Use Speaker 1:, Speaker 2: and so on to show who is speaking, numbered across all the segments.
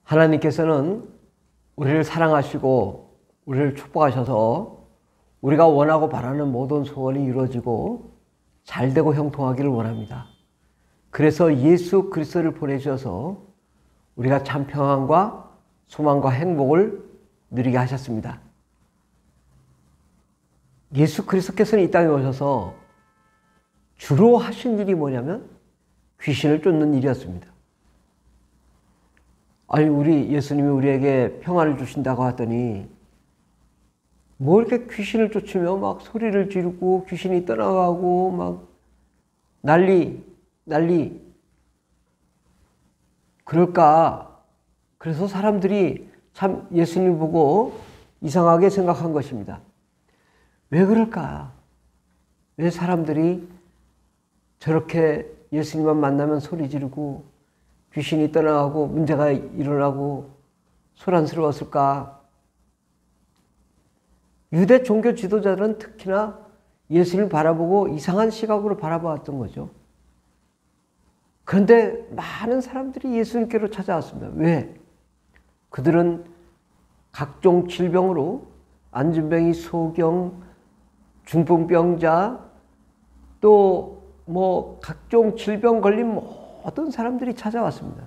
Speaker 1: 하나님께서는 우리를 사랑하시고 우리를 축복하셔서 우리가 원하고 바라는 모든 소원이 이루어지고 잘되고 형통하기를 원합니다. 그래서 예수 그리스도를 보내주셔서 우리가 참 평안과 소망과 행복을 누리게 하셨습니다. 예수 그리스도께서는 이 땅에 오셔서 주로 하신 일이 뭐냐면 귀신을 쫓는 일이었습니다. 아니, 우리 예수님이 우리에게 평안을 주신다고 하더니 뭐 이렇게 귀신을 쫓으며 막 소리를 지르고 귀신이 떠나가고 막 난리 그럴까? 그래서 사람들이 참 예수님 보고 이상하게 생각한 것입니다. 왜 그럴까? 왜 사람들이 저렇게 예수님만 만나면 소리 지르고 귀신이 떠나가고 문제가 일어나고 소란스러웠을까? 유대 종교 지도자들은 특히나 예수님을 바라보고 이상한 시각으로 바라보았던 거죠. 그런데 많은 사람들이 예수님께로 찾아왔습니다. 왜? 그들은 각종 질병으로 안진뱅이, 소경, 중풍병자, 또 뭐 각종 질병 걸린 모든 사람들이 찾아왔습니다.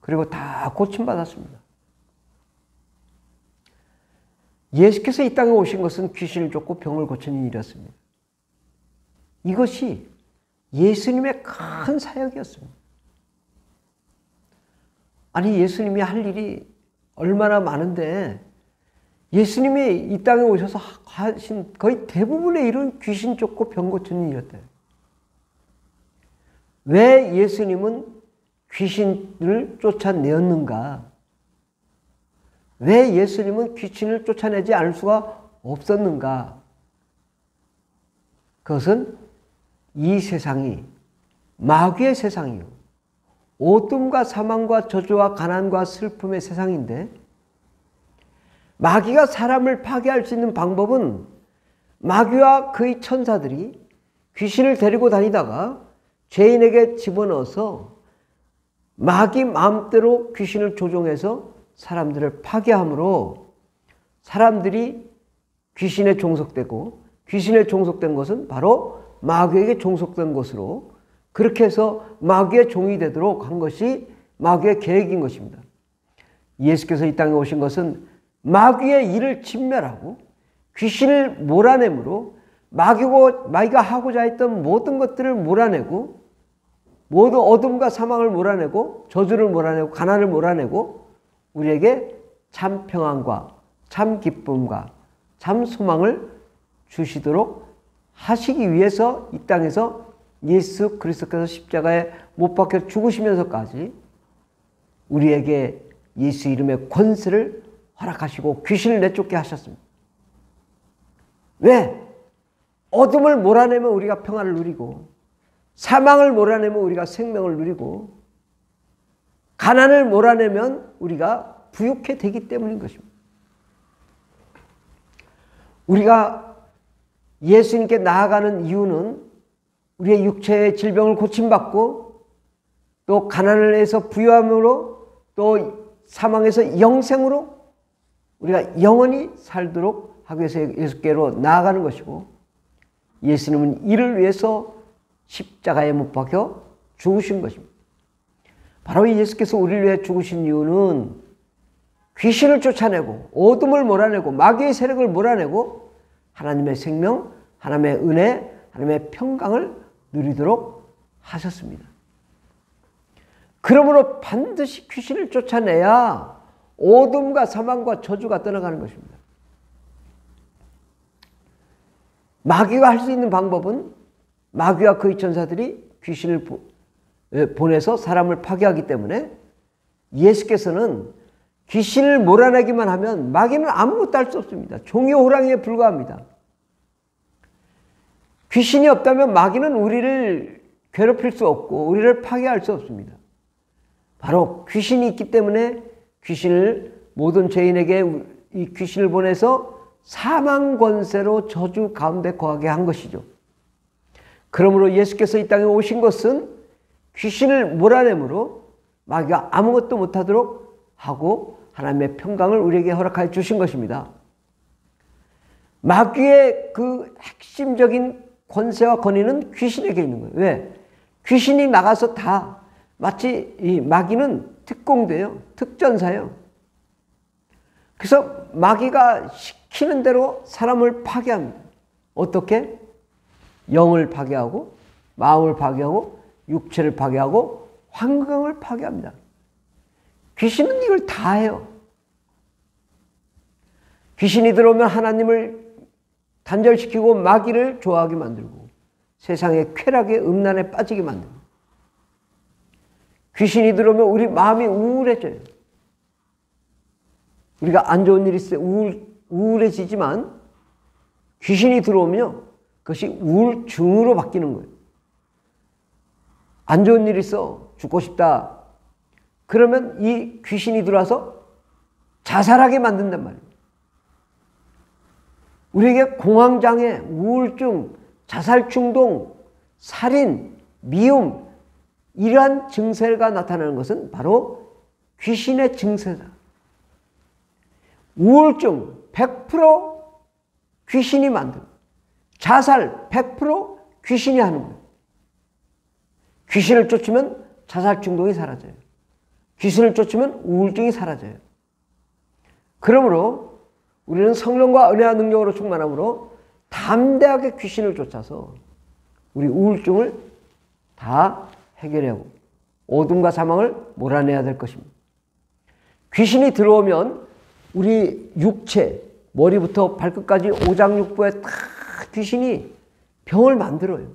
Speaker 1: 그리고 다 고침받았습니다. 예수께서 이 땅에 오신 것은 귀신을 쫓고 병을 고치는 일이었습니다. 이것이 예수님의 큰 사역이었습니다. 아니, 예수님이 할 일이 얼마나 많은데 예수님이 이 땅에 오셔서 하신 거의 대부분의 일은 귀신 쫓고 병 고치는 일이었대요. 왜 예수님은 귀신을 쫓아내었는가? 왜 예수님은 귀신을 쫓아내지 않을 수가 없었는가? 그것은 이 세상이 마귀의 세상이요, 어둠과 사망과 저주와 가난과 슬픔의 세상인데, 마귀가 사람을 파괴할 수 있는 방법은 마귀와 그의 천사들이 귀신을 데리고 다니다가 죄인에게 집어넣어서 마귀 마음대로 귀신을 조종해서 사람들을 파괴함으로 사람들이 귀신에 종속되고, 귀신에 종속된 것은 바로 마귀에게 종속된 것으로, 그렇게 해서 마귀의 종이 되도록 한 것이 마귀의 계획인 것입니다. 예수께서 이 땅에 오신 것은 마귀의 일을 진멸하고 귀신을 몰아내므로 마귀가 하고자 했던 모든 것들을 몰아내고, 모든 어둠과 사망을 몰아내고 저주를 몰아내고 가난을 몰아내고 우리에게 참 평안과 참 기쁨과 참 소망을 주시도록 하시기 위해서 이 땅에서 예수 그리스도께서 십자가에 못 박혀 죽으시면서까지 우리에게 예수 이름의 권세를 허락하시고 귀신을 내쫓게 하셨습니다. 왜? 어둠을 몰아내면 우리가 평안을 누리고, 사망을 몰아내면 우리가 생명을 누리고, 가난을 몰아내면 우리가 부유케 되기 때문인 것입니다. 우리가 예수님께 나아가는 이유는 우리의 육체의 질병을 고침받고, 또 가난을 해서 부유함으로, 또 사망에서 영생으로 우리가 영원히 살도록 하기 위해서 예수께로 나아가는 것이고, 예수님은 이를 위해서 십자가에 못 박혀 죽으신 것입니다. 바로 예수께서 우리를 위해 죽으신 이유는 귀신을 쫓아내고 어둠을 몰아내고 마귀의 세력을 몰아내고 하나님의 생명, 하나님의 은혜, 하나님의 평강을 누리도록 하셨습니다. 그러므로 반드시 귀신을 쫓아내야 어둠과 사망과 저주가 떠나가는 것입니다. 마귀가 할 수 있는 방법은 마귀와 그의 천사들이 귀신을 보내서 사람을 파괴하기 때문에 예수께서는 귀신을 몰아내기만 하면 마귀는 아무것도 할 수 없습니다. 종이 호랑이에 불과합니다. 귀신이 없다면 마귀는 우리를 괴롭힐 수 없고 우리를 파괴할 수 없습니다. 바로 귀신이 있기 때문에 모든 죄인에게 이 귀신을 보내서 사망 권세로 저주 가운데 거하게 한 것이죠. 그러므로 예수께서 이 땅에 오신 것은 귀신을 몰아내므로 마귀가 아무것도 못하도록 하고 하나님의 평강을 우리에게 허락하여 주신 것입니다. 마귀의 그 핵심적인 권세와 권위는 귀신에게 있는 거예요. 왜? 귀신이 나가서 다 마치 이 마귀는 특공대요. 특전사예요. 그래서 마귀가 시키는 대로 사람을 파괴합니다. 어떻게? 영을 파괴하고 마음을 파괴하고 육체를 파괴하고 환경을 파괴합니다. 귀신은 이걸 다 해요. 귀신이 들어오면 하나님을 단절시키고 마귀를 좋아하게 만들고 세상의 쾌락에 음란에 빠지게 만들고 귀신이 들어오면 우리 마음이 우울해져요. 우리가 안 좋은 일이 있을 때 우울해지지만 귀신이 들어오면요 그것이 우울증으로 바뀌는 거예요. 안 좋은 일이 있어 죽고 싶다 그러면 이 귀신이 들어와서 자살하게 만든단 말이에요. 우리에게 공황장애, 우울증, 자살충동, 살인, 미움 이러한 증세가 나타나는 것은 바로 귀신의 증세다. 우울증 100% 귀신이 만들고 자살 100% 귀신이 하는 거예요. 귀신을 쫓으면 자살충동이 사라져요. 귀신을 쫓으면 우울증이 사라져요. 그러므로 우리는 성령과 은혜와 능력으로 충만함으로 담대하게 귀신을 쫓아서 우리 우울증을 다 해결하고 어둠과 사망을 몰아내야 될 것입니다. 귀신이 들어오면 우리 육체, 머리부터 발끝까지 오장육부에 다 귀신이 병을 만들어요.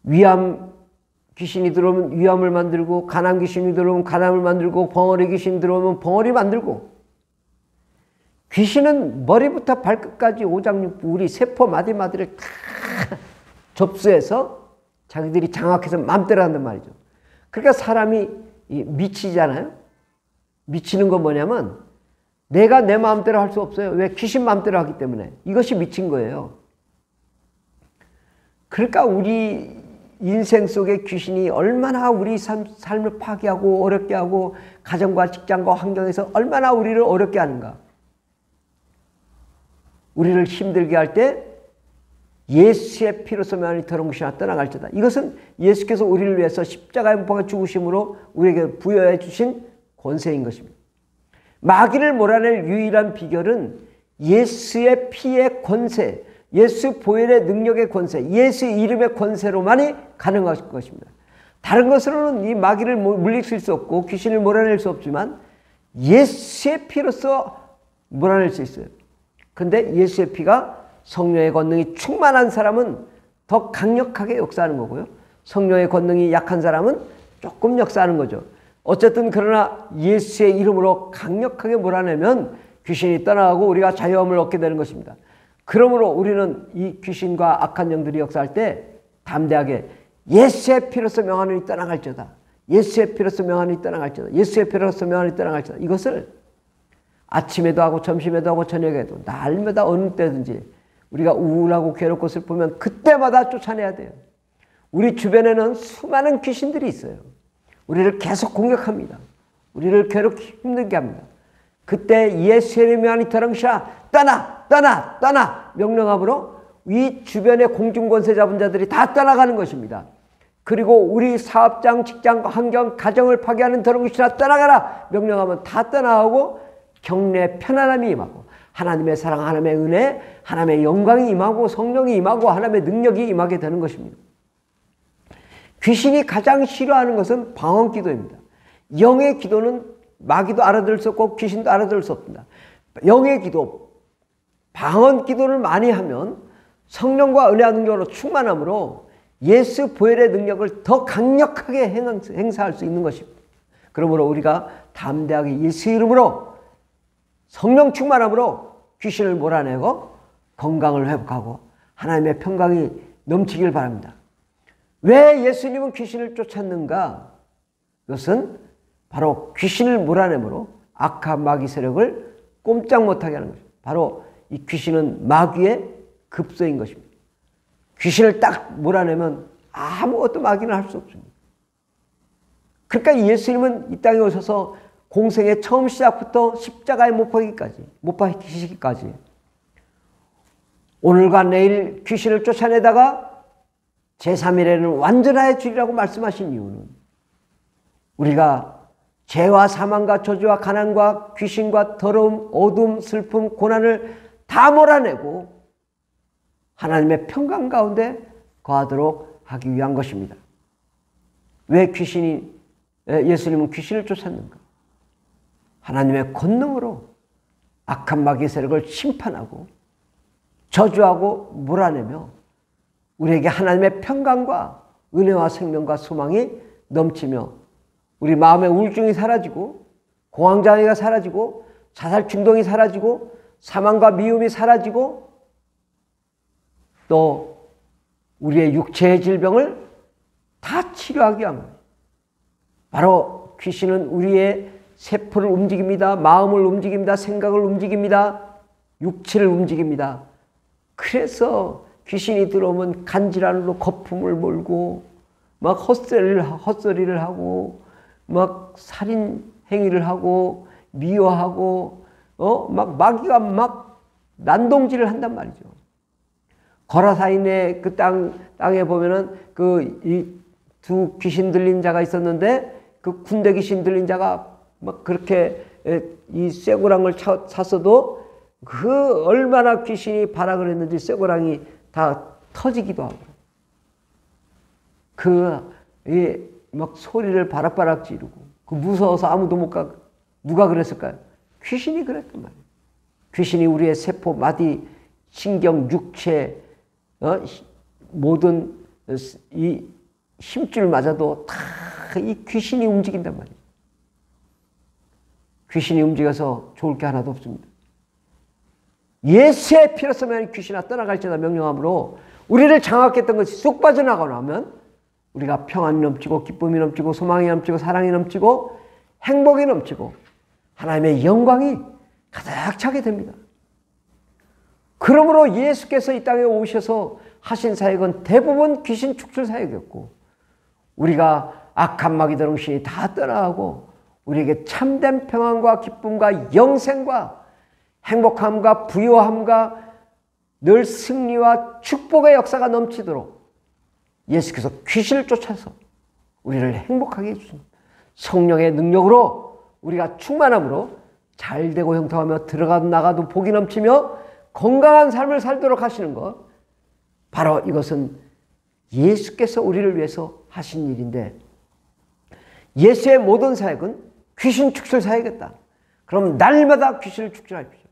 Speaker 1: 위암 귀신이 들어오면 위암을 만들고 간암 귀신이 들어오면 간암을 만들고 벙어리 귀신이 들어오면 벙어리 만들고 귀신은 머리부터 발끝까지 오장육부 우리 세포 마디마디를 다 접수해서 자기들이 장악해서 마음대로 한단 말이죠. 그러니까 사람이 미치잖아요. 미치는 건 뭐냐면 내가 내 마음대로 할 수 없어요. 왜? 귀신 마음대로 하기 때문에. 이것이 미친 거예요. 그러니까 우리 인생 속에 귀신이 얼마나 우리 삶을 파괴하고 어렵게 하고 가정과 직장과 환경에서 얼마나 우리를 어렵게 하는가. 우리를 힘들게 할 때 예수의 피로서 면하니 더러운 것이 떠나갈지어다. 이것은 예수께서 우리를 위해서 십자가에 못 박아 죽으심으로 우리에게 부여해 주신 권세인 것입니다. 마귀를 몰아낼 유일한 비결은 예수의 피의 권세, 예수 보혈의 능력의 권세, 예수 이름의 권세로만이 가능할 것입니다. 다른 것으로는 이 마귀를 물리칠 수 없고 귀신을 몰아낼 수 없지만 예수의 피로서 몰아낼 수 있어요. 근데 예수의 피가 성령의 권능이 충만한 사람은 더 강력하게 역사하는 거고요. 성령의 권능이 약한 사람은 조금 역사하는 거죠. 어쨌든 그러나 예수의 이름으로 강력하게 몰아내면 귀신이 떠나가고 우리가 자유함을 얻게 되는 것입니다. 그러므로 우리는 이 귀신과 악한 영들이 역사할 때 담대하게 예수의 피로서 명하노니 떠나갈지어다. 예수의 피로서 명하노니 떠나갈지어다. 예수의 피로서 명하노니 떠나갈지어다. 이것을 아침에도 하고 점심에도 하고 저녁에도 날마다 어느 때든지 우리가 우울하고 괴롭고 슬프면 그때마다 쫓아내야 돼요. 우리 주변에는 수많은 귀신들이 있어요. 우리를 계속 공격합니다. 우리를 괴롭게 힘들게 합니다. 그때 예수의 이름이 아니 더렁샤 떠나 떠나 떠나 명령함으로 이 주변의 공중권세 잡은 자들이 다 떠나가는 것입니다. 그리고 우리 사업장, 직장, 환경, 가정을 파괴하는 더렁샤 떠나가라 명령하면 다 떠나가고 격려의 편안함이 임하고 하나님의 사랑, 하나님의 은혜, 하나님의 영광이 임하고 성령이 임하고 하나님의 능력이 임하게 되는 것입니다. 귀신이 가장 싫어하는 것은 방언 기도입니다. 영의 기도는 마귀도 알아들을 수 없고 귀신도 알아들을 수 없습니다. 영의 기도, 방언 기도를 많이 하면 성령과 은혜와 능력으로 충만함으로 예수 보혈의 능력을 더 강력하게 행사할 수 있는 것입니다. 그러므로 우리가 담대하게 예수 이름으로 성령 충만함으로 귀신을 몰아내고 건강을 회복하고 하나님의 평강이 넘치길 바랍니다. 왜 예수님은 귀신을 쫓았는가? 그것은 바로 귀신을 몰아내므로 악한 마귀 세력을 꼼짝 못하게 하는 것입니다. 바로 이 귀신은 마귀의 급소인 것입니다. 귀신을 딱 몰아내면 아무것도 마귀는 할 수 없습니다. 그러니까 예수님은 이 땅에 오셔서 공생의 처음 시작부터 십자가에 못 박히시기까지 오늘과 내일 귀신을 쫓아내다가 제3일에는 완전하여 주리라고 말씀하신 이유는 우리가 죄와 사망과 저주와 가난과 귀신과 더러움, 어둠, 슬픔, 고난을 다 몰아내고 하나님의 평강 가운데 거하도록 하기 위한 것입니다. 왜 예수님은 귀신을 쫓았는가? 하나님의 권능으로 악한 마귀의 세력을 심판하고 저주하고 몰아내며 우리에게 하나님의 평강과 은혜와 생명과 소망이 넘치며 우리 마음의 우울증이 사라지고 공황장애가 사라지고 자살 충동이 사라지고 사망과 미움이 사라지고 또 우리의 육체의 질병을 다 치료하기 위함. 바로 귀신은 우리의 세포를 움직입니다. 마음을 움직입니다. 생각을 움직입니다. 육체를 움직입니다. 그래서 귀신이 들어오면 간질환으로 거품을 몰고 막 헛소리를 하고 막 살인 행위를 하고 미워하고 막 마귀가 막 난동질을 한단 말이죠. 거라사인의 그 땅에 보면은 이 두 귀신 들린 자가 있었는데 그 군대 귀신 들린 자가 막 그렇게 이 쇠고랑을 찼어도 그 얼마나 귀신이 발악을 했는지 쇠고랑이 다 터지기도 하고 막 소리를 바락바락 지르고 무서워서 아무도 못 가. 누가 그랬을까요? 귀신이 그랬단 말이에요. 귀신이 우리의 세포, 마디, 신경, 육체 모든 이 힘줄마저도 다 이 귀신이 움직인단 말이에요. 귀신이 움직여서 좋을 게 하나도 없습니다. 예수의 피로 쓰면 귀신아 떠나갈지어다 명령함으로 우리를 장악했던 것이 쑥 빠져나가고 나면 우리가 평안이 넘치고 기쁨이 넘치고 소망이 넘치고 사랑이 넘치고 행복이 넘치고 하나님의 영광이 가득 차게 됩니다. 그러므로 예수께서 이 땅에 오셔서 하신 사역은 대부분 귀신 축출 사역이었고 우리가 악한 마귀들 정신이 다 떠나가고 우리에게 참된 평안과 기쁨과 영생과 행복함과 부요함과 늘 승리와 축복의 역사가 넘치도록 예수께서 귀신을 쫓아서 우리를 행복하게 해주십니다. 성령의 능력으로 우리가 충만함으로 잘되고 형통하며 들어가도 나가도 복이 넘치며 건강한 삶을 살도록 하시는 것, 바로 이것은 예수께서 우리를 위해서 하신 일인데 예수의 모든 사역은 귀신 축출 사역이었다. 그럼 날마다 귀신을 축출하십시오.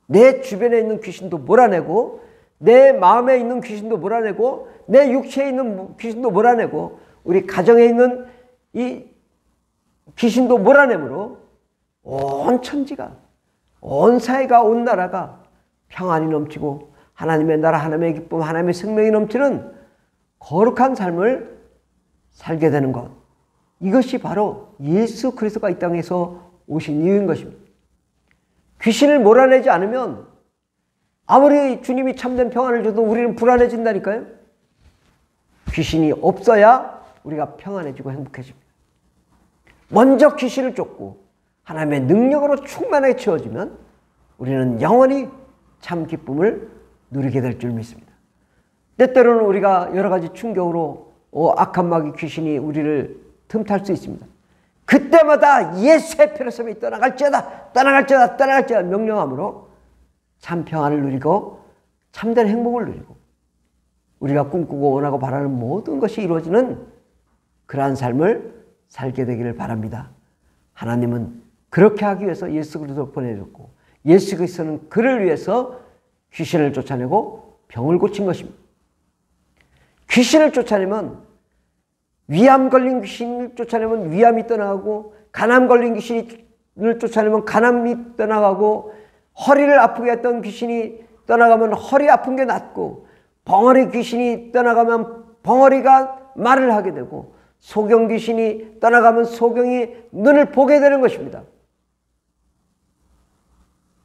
Speaker 1: 내 주변에 있는 귀신도 몰아내고 내 마음에 있는 귀신도 몰아내고 내 육체에 있는 귀신도 몰아내고 우리 가정에 있는 이 귀신도 몰아내므로 온 천지가 온 사회가 온 나라가 평안이 넘치고 하나님의 나라 하나님의 기쁨 하나님의 생명이 넘치는 거룩한 삶을 살게 되는 것, 이것이 바로 예수 그리스도가 이 땅에서 오신 이유인 것입니다. 귀신을 몰아내지 않으면 아무리 주님이 참된 평안을 줘도 우리는 불안해진다니까요. 귀신이 없어야 우리가 평안해지고 행복해집니다. 먼저 귀신을 쫓고 하나님의 능력으로 충만하게 채워지면 우리는 영원히 참 기쁨을 누리게 될 줄 믿습니다. 때때로는 우리가 여러 가지 충격으로 악한 마귀 귀신이 우리를 틈탈 수 있습니다. 그때마다 예수의 피로 씀이 떠나갈지어다 떠나갈지어다 떠나갈지어다 명령함으로 참 평안을 누리고 참된 행복을 누리고 우리가 꿈꾸고 원하고 바라는 모든 것이 이루어지는 그러한 삶을 살게 되기를 바랍니다. 하나님은 그렇게 하기 위해서 예수 그리스도를 보내줬고 예수 그리스도는 그를 위해서 귀신을 쫓아내고 병을 고친 것입니다. 귀신을 쫓아내면 위암 걸린 귀신을 쫓아내면 위암이 떠나가고 간암 걸린 귀신을 쫓아내면 간암이 떠나가고 허리를 아프게 했던 귀신이 떠나가면 허리 아픈 게 낫고 벙어리 귀신이 떠나가면 벙어리가 말을 하게 되고 소경 귀신이 떠나가면 소경이 눈을 보게 되는 것입니다.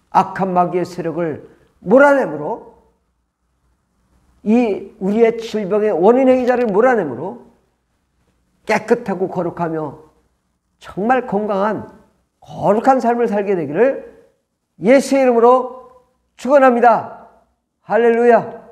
Speaker 1: 악한 마귀의 세력을 몰아내므로 이 우리의 질병의 원인 행위자를 몰아내므로 깨끗하고 거룩하며 정말 건강한 거룩한 삶을 살게 되기를 예수의 이름으로 축원합니다. 할렐루야.